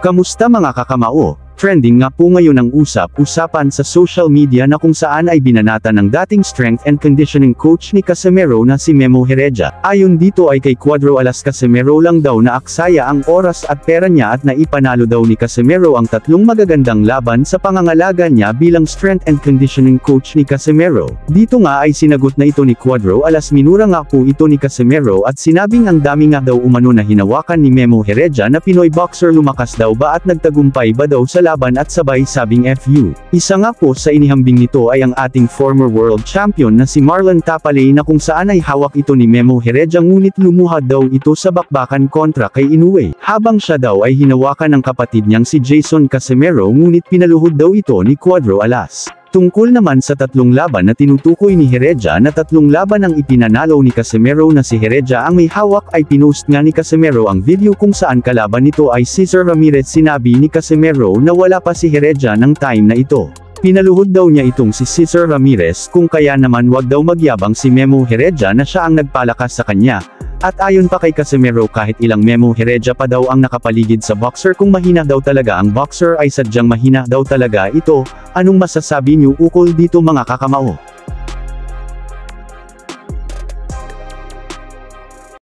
Kamusta mga kakamao? Trending nga po ngayon ang usap-usapan sa social media na kung saan ay binanata ng dating strength and conditioning coach ni Casimero na si Memo Heredia. Ayon dito ay kay Cuadro Alas Casimero lang daw na aksaya ang oras at pera niya at naipanalo daw ni Casimero ang tatlong magagandang laban sa pangangalaga niya bilang strength and conditioning coach ni Casimero. Dito nga ay sinagot na ito ni Cuadro Alas minura nga po ito ni Casimero at sinabing ang dami nga daw umano na hinawakan ni Memo Heredia na Pinoy boxer lumakas daw ba at nagtagumpay ba daw sa laban at sabay sabing FU. Isa nga po sa inihambing nito ay ang ating former world champion na si Marlon Tapalay na kung saan ay hawak ito ni Memo Heredia ngunit lumuhad daw ito sa bakbakan kontra kay Inoue. Habang siya daw ay hinawakan ng kapatid niyang si Jason Casimero ngunit pinaluhod daw ito ni Cuadro Alas. Tungkol naman sa tatlong laban na tinutukoy ni Heredia na tatlong laban ang ipinanalo ni Casimero na si Heredia ang may hawak ay pinost nga ni Casimero ang video kung saan kalaban nito ay Cesar Ramirez. Sinabi ni Casimero na wala pa si Heredia ng time na ito. Pinaluhod daw niya itong si Cesar Ramirez kung kaya naman wag daw magyabang si Memo Heredia na siya ang nagpalakas sa kanya. At ayon pa kay Casimero kahit ilang Memo Heredia pa daw ang nakapaligid sa boxer kung mahina daw talaga ang boxer ay sadyang mahina daw talaga ito. Anong masasabi niyo ukol dito mga kakamao?